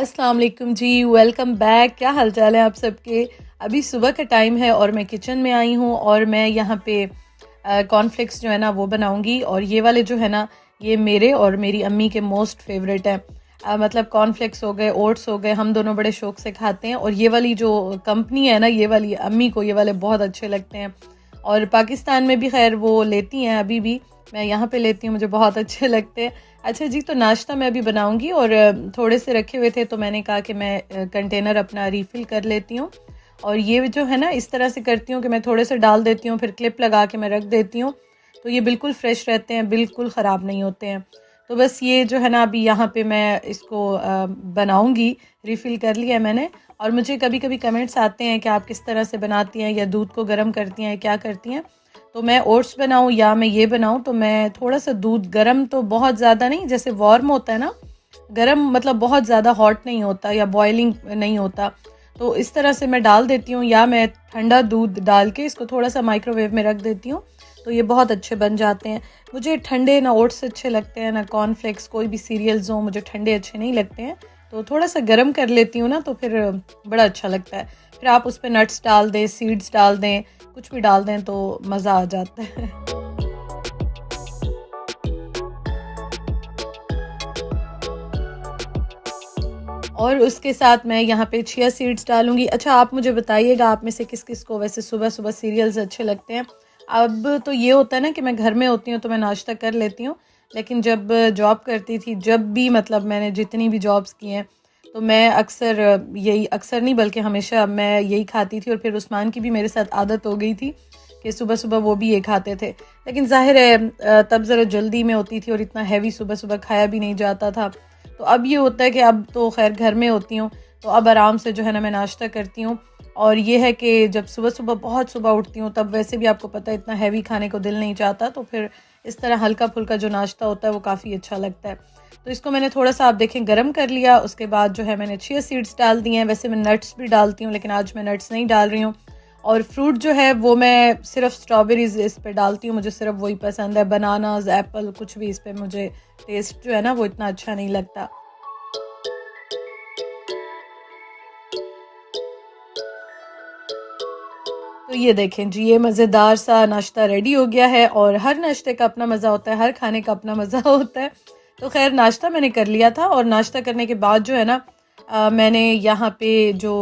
अस्सलाम वालेकुम जी, welcome back. क्या हाल चाल है आप सबके। अभी सुबह का टाइम है और मैं किचन में आई हूँ और मैं यहाँ पे कॉर्नफ्लेक्स जो है ना वो बनाऊँगी। और ये वाले जो है ना ये मेरे और मेरी अम्मी के मोस्ट फेवरेट हैं। मतलब कॉर्नफ्लेक्स हो गए, ओट्स हो गए, हम दोनों बड़े शौक से खाते हैं। और ये वाली जो कंपनी है ना, ये वाली अम्मी को ये वाले बहुत अच्छे लगते हैं। और पाकिस्तान में भी खैर वो लेती हैं, अभी भी मैं यहाँ पे लेती हूँ, मुझे बहुत अच्छे लगते हैं। अच्छा जी, तो नाश्ता मैं अभी बनाऊंगी और थोड़े से रखे हुए थे तो मैंने कहा कि मैं कंटेनर अपना रीफ़िल कर लेती हूँ। और ये जो है ना इस तरह से करती हूँ कि मैं थोड़े से डाल देती हूँ, फिर क्लिप लगा के मैं रख देती हूँ। तो ये बिल्कुल फ्रेश रहते हैं, बिल्कुल ख़राब नहीं होते हैं। तो बस ये जो है ना अभी यहाँ पे मैं इसको बनाऊंगी। रीफ़िल कर लिया है मैंने। और मुझे कभी कभी कमेंट्स आते हैं कि आप किस तरह से बनाती हैं, या दूध को गर्म करती हैं, क्या करती हैं। तो मैं ओट्स बनाऊँ या मैं ये बनाऊँ, तो मैं थोड़ा सा दूध गरम, तो बहुत ज़्यादा नहीं, जैसे वार्म होता है ना, गरम मतलब बहुत ज़्यादा हॉट नहीं होता या बॉइलिंग नहीं होता। तो इस तरह से मैं डाल देती हूँ, या मैं ठंडा दूध डाल के इसको थोड़ा सा माइक्रोवेव में रख देती हूँ। तो ये बहुत अच्छे बन जाते हैं। मुझे ठंडे ना ओट्स अच्छे लगते हैं ना कॉर्नफ्लेक्स, कोई भी सीरियल्स हो मुझे ठंडे अच्छे नहीं लगते हैं। तो थोड़ा सा गर्म कर लेती हूँ ना, तो फिर बड़ा अच्छा लगता है। फिर आप उस पर नट्स डाल दें, सीड्स डाल दें, कुछ भी डाल दें तो मज़ा आ जाता है। और उसके साथ मैं यहाँ पे चिया सीड्स डालूँगी। अच्छा, आप मुझे बताइएगा आप में से किस-किस को वैसे सुबह-सुबह सीरियल्स अच्छे लगते हैं? अब तो ये होता है ना कि मैं घर में होती हूँ तो मैं नाश्ता कर लेती हूँ। लेकिन जब जॉब करती थी, जब भी मतलब मैंने जितनी भी जॉब्स की हैं, तो मैं अक्सर यही, अक्सर नहीं बल्कि हमेशा मैं यही खाती थी। और फिर उस्मान की भी मेरे साथ आदत हो गई थी कि सुबह-सुबह वो भी ये खाते थे। लेकिन ज़ाहिर है तब ज़रा जल्दी में होती थी और इतना हैवी सुबह-सुबह खाया भी नहीं जाता था। तो अब ये होता है कि अब तो खैर घर में होती हूँ, तो अब आराम से जो है ना मैं नाश्ता करती हूँ। और ये है कि जब सुबह-सुबह बहुत सुबह उठती हूँ, तब वैसे भी आपको पता है इतना हैवी खाने को दिल नहीं चाहता, तो फिर इस तरह हल्का-फुल्का जो नाश्ता होता है वो काफ़ी अच्छा लगता है। तो इसको मैंने थोड़ा-सा आप देखें गरम कर लिया, उसके बाद जो है मैंने चिया सीड्स डाल दिए हैं। वैसे मैं नट्स भी डालती हूँ, लेकिन आज मैं नट्स नहीं डाल रही हूँ। और फ्रूट जो है वो मैं सिर्फ़ स्ट्रॉबेरीज़ इस पे डालती हूँ, मुझे सिर्फ़ वही पसंद है। बनानाज़, एप्पल कुछ भी इस पे मुझे टेस्ट जो है ना वो इतना अच्छा नहीं लगता। तो ये देखें जी, ये मज़ेदार सा नाश्ता रेडी हो गया है। और हर नाश्ते का अपना मज़ा होता है, हर खाने का अपना मज़ा होता है। तो ख़ैर नाश्ता मैंने कर लिया था, और नाश्ता करने के बाद जो है ना मैंने यहाँ पे जो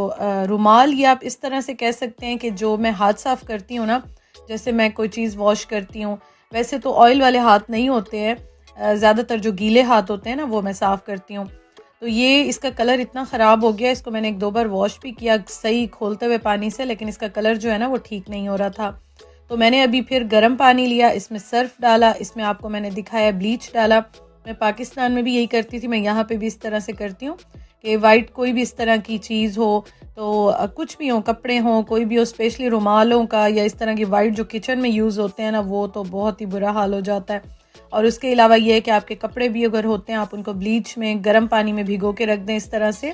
रुमाल, या आप इस तरह से कह सकते हैं कि जो मैं हाथ साफ़ करती हूँ ना, जैसे मैं कोई चीज़ वॉश करती हूँ, वैसे तो ऑयल वाले हाथ नहीं होते हैं। ज़्यादातर जो गीले हाथ होते हैं ना वो मैं साफ़ करती हूँ। तो ये इसका कलर इतना ख़राब हो गया, इसको मैंने 1-2 बार वॉश भी किया सही खोलते हुए पानी से, लेकिन इसका कलर जो है ना वो ठीक नहीं हो रहा था। तो मैंने अभी फिर गर्म पानी लिया, इसमें सर्फ़ डाला, इसमें आपको मैंने दिखाया ब्लीच डाला। मैं पाकिस्तान में भी यही करती थी, मैं यहाँ पे भी इस तरह से करती हूँ कि वाइट कोई भी इस तरह की चीज़ हो, तो कुछ भी हो, कपड़े हों, कोई भी हो, स्पेशली रुमालों का या इस तरह की वाइट जो किचन में यूज़ होते हैं ना, वो तो बहुत ही बुरा हाल हो जाता है। और उसके अलावा ये है कि आपके कपड़े भी अगर होते हैं, आप उनको ब्लीच में गर्म पानी में भिगो के रख दें इस तरह से,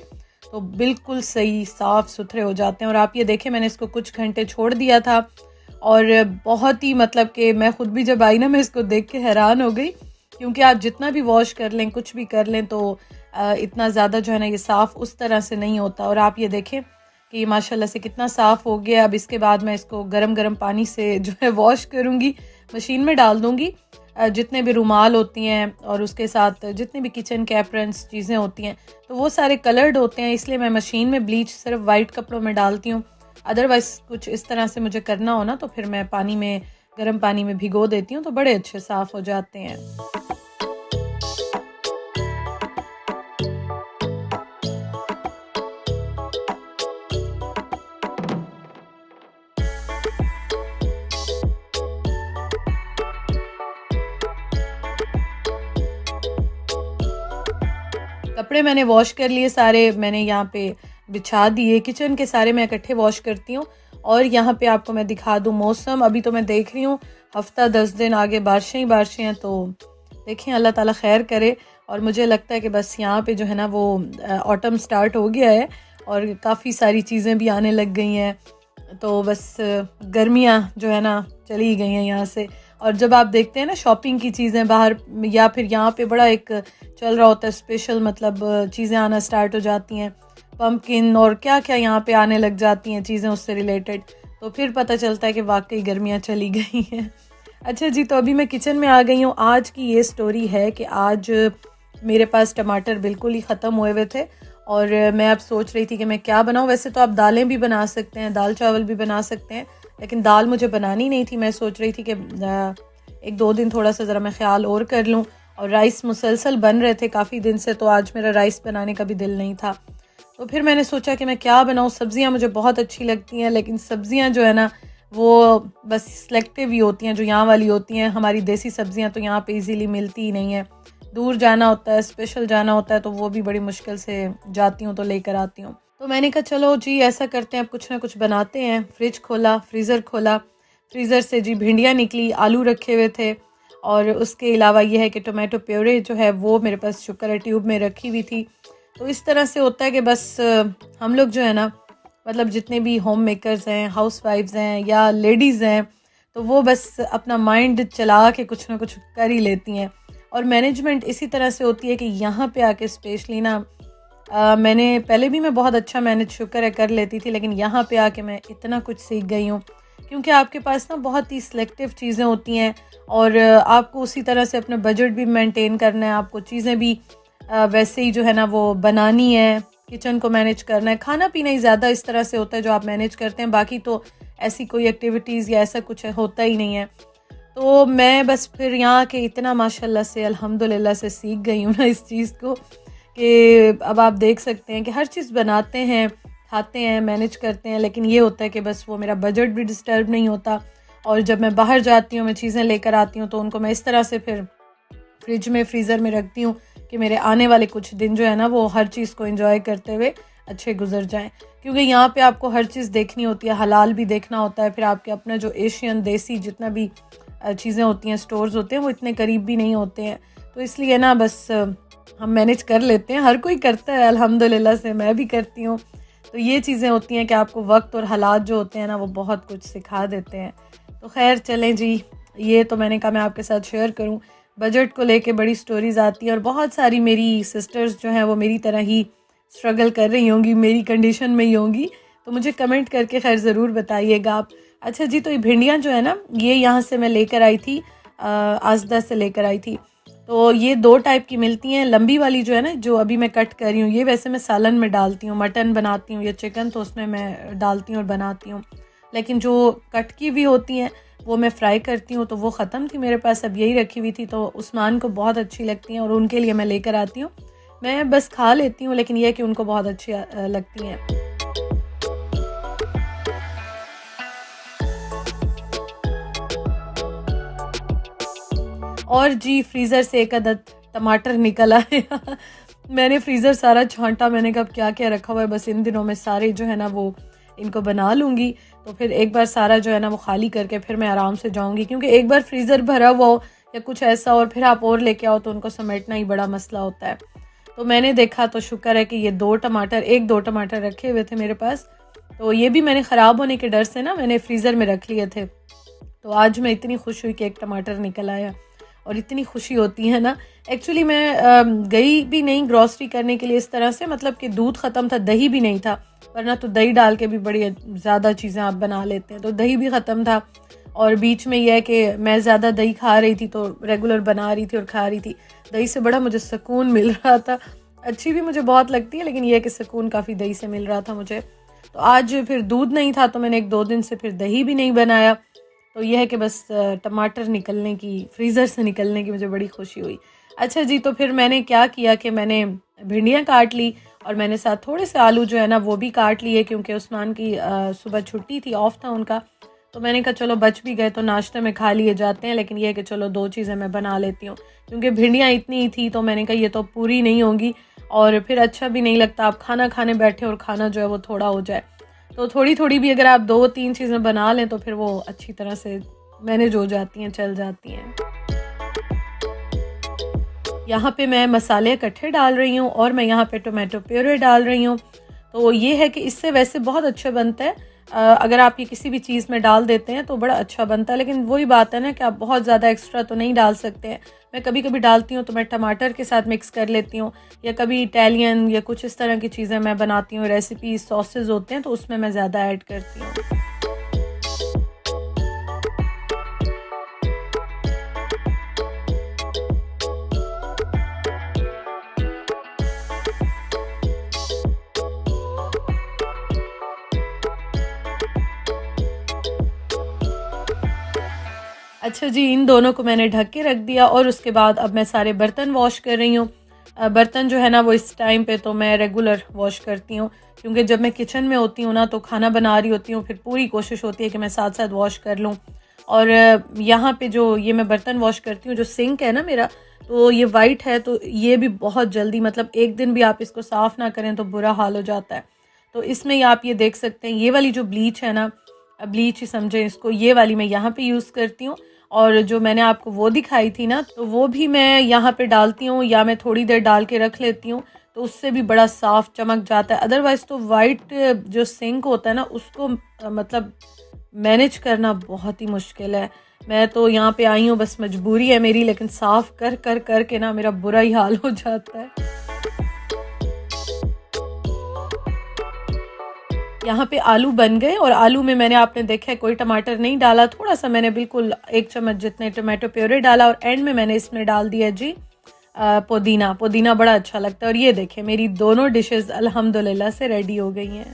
तो बिल्कुल सही साफ़ सुथरे हो जाते हैं। और आप ये देखें, मैंने इसको कुछ घंटे छोड़ दिया था, और बहुत ही मतलब कि मैं खुद भी जब आई ना, मैं इसको देख के हैरान हो गई। क्योंकि आप जितना भी वॉश कर लें, कुछ भी कर लें, तो इतना ज़्यादा जो है ना ये साफ़ उस तरह से नहीं होता। और आप ये देखें कि ये माशाल्लाह से कितना साफ़ हो गया। अब इसके बाद मैं इसको गरम-गरम पानी से जो है वॉश करूँगी, मशीन में डाल दूँगी। जितने भी रुमाल होती हैं और उसके साथ जितने भी किचन के एप्रन्स चीज़ें होती हैं, तो वो सारे कलर्ड होते हैं, इसलिए मैं मशीन में ब्लीच सिर्फ वाइट कपड़ों में डालती हूँ। अदरवाइज़ कुछ इस तरह से मुझे करना हो ना, तो फिर मैं पानी में, गर्म पानी में भिगो देती हूँ, तो बड़े अच्छे साफ़ हो जाते हैं। कपड़े मैंने वॉश कर लिए सारे, मैंने यहाँ पे बिछा दिए, किचन के सारे मैं इकट्ठे वॉश करती हूँ। और यहाँ पे आपको मैं दिखा दूँ मौसम, अभी तो मैं देख रही हूँ हफ्ता 10 दिन आगे बारिशें ही बारिशें हैं, तो देखें अल्लाह ताला खैर करे। और मुझे लगता है कि बस यहाँ पे जो है ना वो ऑटम स्टार्ट हो गया है, और काफ़ी सारी चीज़ें भी आने लग गई हैं। तो बस गर्मियाँ जो है ना चली गई हैं यहाँ से। और जब आप देखते हैं ना शॉपिंग की चीज़ें बाहर, या फिर यहाँ पे बड़ा एक चल रहा होता है स्पेशल, मतलब चीज़ें आना स्टार्ट हो जाती हैं, पम्पकिन और क्या क्या यहाँ पे आने लग जाती हैं चीज़ें उससे रिलेटेड, तो फिर पता चलता है कि वाकई गर्मियाँ चली गई हैं। अच्छा जी, तो अभी मैं किचन में आ गई हूँ। आज की ये स्टोरी है कि आज मेरे पास टमाटर बिल्कुल ही ख़त्म हुए हुए थे और मैं अब सोच रही थी कि मैं क्या बनाऊँ। वैसे तो आप दालें भी बना सकते हैं, दाल चावल भी बना सकते हैं, लेकिन दाल मुझे बनानी नहीं थी। मैं सोच रही थी कि 1-2 दिन थोड़ा सा ज़रा मैं ख्याल और कर लूँ, और राइस मुसलसल बन रहे थे काफ़ी दिन से, तो आज मेरा राइस बनाने का भी दिल नहीं था। तो फिर मैंने सोचा कि मैं क्या बनाऊँ। सब्ज़ियाँ मुझे बहुत अच्छी लगती हैं, लेकिन सब्ज़ियाँ जो है ना वो बस सिलेक्टिव ही होती हैं जो यहाँ वाली होती हैं। हमारी देसी सब्ज़ियाँ तो यहाँ पे इजीली मिलती ही नहीं है, दूर जाना होता है, स्पेशल जाना होता है, तो वो भी बड़ी मुश्किल से जाती हूँ तो लेकर आती हूँ। तो मैंने कहा चलो जी ऐसा करते हैं, अब कुछ ना कुछ बनाते हैं। फ्रिज खोला, फ्रीज़र खोला, फ्रीज़र से जी भिंडियाँ निकली, आलू रखे हुए थे, और उसके अलावा ये है कि टोमेटो प्योरे जो है वो मेरे पास शुक्र है ट्यूब में रखी हुई थी। तो इस तरह से होता है कि बस हम लोग जो है ना, मतलब जितने भी होम मेकर्स हैं, हाउस वाइफ्स हैं या लेडीज़ हैं, तो वो बस अपना माइंड चला के कुछ ना कुछ कर ही लेती हैं। और मैनेजमेंट इसी तरह से होती है कि यहाँ पे आके स्पेशली ना मैंने पहले भी मैं बहुत अच्छा मैनेज शुक्र है कर लेती थी, लेकिन यहाँ पे आके मैं इतना कुछ सीख गई हूँ, क्योंकि आपके पास ना बहुत ही सिलेक्टिव चीज़ें होती हैं, और आपको उसी तरह से अपना बजट भी मेंटेन करना है, आपको चीज़ें भी वैसे ही जो है ना वो बनानी है, किचन को मैनेज करना है। खाना पीना ही ज़्यादा इस तरह से होता है जो आप मैनेज करते हैं, बाकी तो ऐसी कोई एक्टिविटीज़ या ऐसा कुछ होता ही नहीं है। तो मैं बस फिर यहाँ के इतना माशाल्लाह से अल्हम्दुलिल्लाह से सीख गई हूँ ना इस चीज़ को, कि अब आप देख सकते हैं कि हर चीज़ बनाते हैं, खाते हैं, मैनेज करते हैं, लेकिन ये होता है कि बस वो मेरा बजट भी डिस्टर्ब नहीं होता। और जब मैं बाहर जाती हूँ, मैं चीज़ें लेकर आती हूँ, तो उनको मैं इस तरह से फिर फ्रिज में, फ्रीज़र में रखती हूँ कि मेरे आने वाले कुछ दिन जो है ना वो हर चीज़ को एंजॉय करते हुए अच्छे गुजर जाएं। क्योंकि यहाँ पे आपको हर चीज़ देखनी होती है, हलाल भी देखना होता है, फिर आपके अपना जो एशियन देसी जितना भी चीज़ें होती हैं, स्टोर्स होते हैं, वो इतने करीब भी नहीं होते हैं। तो इसलिए ना बस हम मैनेज कर लेते हैं, हर कोई करता है अल्हम्दुलिल्लाह से, मैं भी करती हूँ। तो ये चीज़ें होती हैं कि आपको वक्त और हालात जो होते हैं ना वो बहुत कुछ सिखा देते हैं। तो खैर चलें जी, ये तो मैंने कहा मैं आपके साथ शेयर करूँ। बजट को लेके बड़ी स्टोरीज़ आती हैं, और बहुत सारी मेरी सिस्टर्स जो हैं वो मेरी तरह ही स्ट्रगल कर रही होंगी, मेरी कंडीशन में ही होंगी, तो मुझे कमेंट करके खैर ज़रूर बताइएगा आप। अच्छा जी, तो ये भिंडियाँ जो है ना, ये यहाँ से मैं लेकर आई थी, आसदा से लेकर आई थी। तो ये 2 टाइप की मिलती हैं। लंबी वाली जो है ना, जो अभी मैं कट कर रही हूँ, ये वैसे मैं सालन में डालती हूँ, मटन बनाती हूँ या चिकन, तो उसमें मैं डालती हूँ और बनाती हूँ। लेकिन जो कट की भी होती हैं वो मैं फ्राई करती हूँ, तो वो ख़त्म थी मेरे पास, अब यही रखी हुई थी, तो उस्मान को बहुत अच्छी लगती हैं और उनके लिए मैं लेकर आती हूँ। मैं बस खा लेती हूँ, लेकिन यह है कि उनको बहुत अच्छी लगती हैं। और जी, फ्रीज़र से एक अदद टमाटर निकल आया। मैंने फ्रीज़र सारा छांटा, मैंने कहा अब क्या-क्या रखा हुआ है, बस इन दिनों में सारे जो है ना वो इनको बना लूँगी। तो फिर एक बार सारा जो है ना वो खाली करके फिर मैं आराम से जाऊँगी, क्योंकि एक बार फ्रीज़र भरा हुआ हो या कुछ ऐसा और फिर आप और लेके आओ तो उनको समेटना ही बड़ा मसला होता है। तो मैंने देखा तो शुक्र है कि ये 2 टमाटर 1-2 टमाटर रखे हुए थे मेरे पास, तो ये भी मैंने ख़राब होने के डर से ना मैंने फ्रीज़र में रख लिए थे। तो आज मैं इतनी खुश हुई कि 1 टमाटर निकल आया, और इतनी खुशी होती है ना। एक्चुअली मैं गई भी नहीं ग्रॉसरी करने के लिए इस तरह से, मतलब कि दूध ख़त्म था, दही भी नहीं था, वरना तो दही डाल के भी बड़ी ज़्यादा चीज़ें आप बना लेते हैं, तो दही भी ख़त्म था। और बीच में यह है कि मैं ज़्यादा दही खा रही थी, तो रेगुलर बना रही थी और खा रही थी। दही से बड़ा मुझे सुकून मिल रहा था, अच्छी भी मुझे बहुत लगती है, लेकिन यह है कि सुकून काफ़ी दही से मिल रहा था मुझे। तो आज फिर दूध नहीं था, तो मैंने 1-2 दिन से फिर दही भी नहीं बनाया। तो यह है कि बस टमाटर निकलने की, फ्रीज़र से निकलने की मुझे बड़ी खुशी हुई। अच्छा जी, तो फिर मैंने क्या किया कि मैंने भिंडियाँ काट ली, और मैंने साथ थोड़े से आलू जो है ना वो भी काट लिए, क्योंकि उस्मान की सुबह छुट्टी थी, ऑफ था उनका। तो मैंने कहा चलो बच भी गए तो नाश्ते में खा लिए जाते हैं, लेकिन यह है कि चलो 2 चीज़ें मैं बना लेती हूँ, क्योंकि भिंडियाँ इतनी ही थी, तो मैंने कहा ये तो पूरी नहीं होंगी, और फिर अच्छा भी नहीं लगता आप खाना खाने बैठे और खाना जो है वो थोड़ा हो जाए। तो थोड़ी-थोड़ी भी अगर आप 2-3 चीज़ें बना लें तो फिर वो अच्छी तरह से मैनेज हो जाती हैं, चल जाती हैं। यहाँ पे मैं मसाले इकट्ठे डाल रही हूँ, और मैं यहाँ पे टोमेटो प्यूरे डाल रही हूँ। तो ये है कि इससे वैसे बहुत अच्छा बनता है, अगर आप ये किसी भी चीज़ में डाल देते हैं तो बड़ा अच्छा बनता है, लेकिन वही बात है ना कि आप बहुत ज़्यादा एक्स्ट्रा तो नहीं डाल सकते हैं। मैं कभी कभी डालती हूँ तो मैं टमाटर के साथ मिक्स कर लेती हूँ, या कभी इटालियन या कुछ इस तरह की चीज़ें मैं बनाती हूँ, रेसिपी सॉसेज होते हैं तो उसमें मैं ज़्यादा ऐड करती हूँ। अच्छा जी, इन दोनों को मैंने ढक के रख दिया और उसके बाद अब मैं सारे बर्तन वॉश कर रही हूँ। बर्तन जो है ना वो इस टाइम पे तो मैं रेगुलर वॉश करती हूँ, क्योंकि जब मैं किचन में होती हूँ ना तो खाना बना रही होती हूँ, फिर पूरी कोशिश होती है कि मैं साथ साथ वॉश कर लूँ। और यहाँ पे जो ये मैं बर्तन वॉश करती हूँ, जो सिंक है ना मेरा, तो ये वाइट है, तो ये भी बहुत जल्दी, मतलब एक दिन भी आप इसको साफ़ ना करें तो बुरा हाल हो जाता है। तो इसमें आप ये देख सकते हैं, ये वाली जो ब्लीच है ना, ब्लीच ही समझें इसको, ये वाली मैं यहाँ पे यूज़ करती हूँ। और जो मैंने आपको वो दिखाई थी ना, तो वो भी मैं यहाँ पे डालती हूँ, या मैं थोड़ी देर डाल के रख लेती हूँ, तो उससे भी बड़ा साफ़ चमक जाता है। अदरवाइज़ तो वाइट जो सिंक होता है ना उसको मतलब मैनेज करना बहुत ही मुश्किल है। मैं तो यहाँ पे आई हूँ, बस मजबूरी है मेरी, लेकिन साफ़ कर कर कर के ना मेरा बुरा ही हाल हो जाता है। यहाँ पे आलू बन गए, और आलू में मैंने, आपने देखा है, कोई टमाटर नहीं डाला, थोड़ा सा मैंने बिल्कुल 1 चम्मच जितने टमाटो प्योरे डाला, और एंड में मैंने इसमें डाल दिया जी पुदीना। पुदीना बड़ा अच्छा लगता है। और ये देखें, मेरी दोनों डिशेस अल्हम्दुलिल्लाह से रेडी हो गई हैं।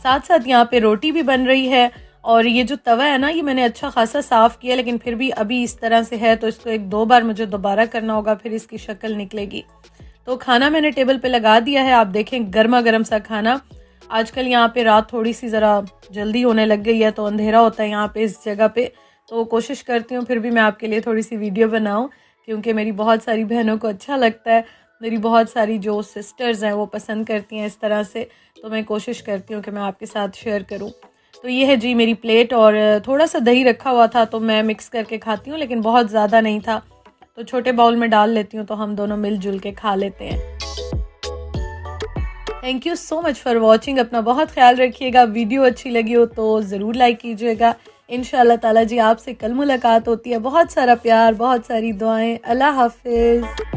साथ साथ यहाँ पे रोटी भी बन रही है, और ये जो तवा है ना, ये मैंने अच्छा खासा साफ़ किया, लेकिन फिर भी अभी इस तरह से है, तो इसको 1-2 बार मुझे दोबारा करना होगा, फिर इसकी शक्ल निकलेगी। तो खाना मैंने टेबल पे लगा दिया है, आप देखें गर्मा गर्म सा खाना। आजकल यहाँ पे रात थोड़ी सी ज़रा जल्दी होने लग गई है, तो अंधेरा होता है यहाँ पे इस जगह पे, तो कोशिश करती हूँ फिर भी मैं आपके लिए थोड़ी सी वीडियो बनाऊँ, क्योंकि मेरी बहुत सारी बहनों को अच्छा लगता है। मेरी बहुत सारी जो सिस्टर्स हैं वो पसंद करती हैं इस तरह से, तो मैं कोशिश करती हूँ कि मैं आपके साथ शेयर करूँ। तो ये है जी मेरी प्लेट, और थोड़ा सा दही रखा हुआ था तो मैं मिक्स करके खाती हूँ, लेकिन बहुत ज़्यादा नहीं था, तो छोटे बाउल में डाल लेती हूँ, तो हम दोनों मिलजुल के खा लेते हैं। Thank you so much for watching. अपना बहुत ख्याल रखिएगा। वीडियो अच्छी लगी हो तो ज़रूर लाइक कीजिएगा। इंशाअल्लाह ताला जी आपसे कल मुलाकात होती है। बहुत सारा प्यार, बहुत सारी दुआएं। अल्लाह हाफिज़।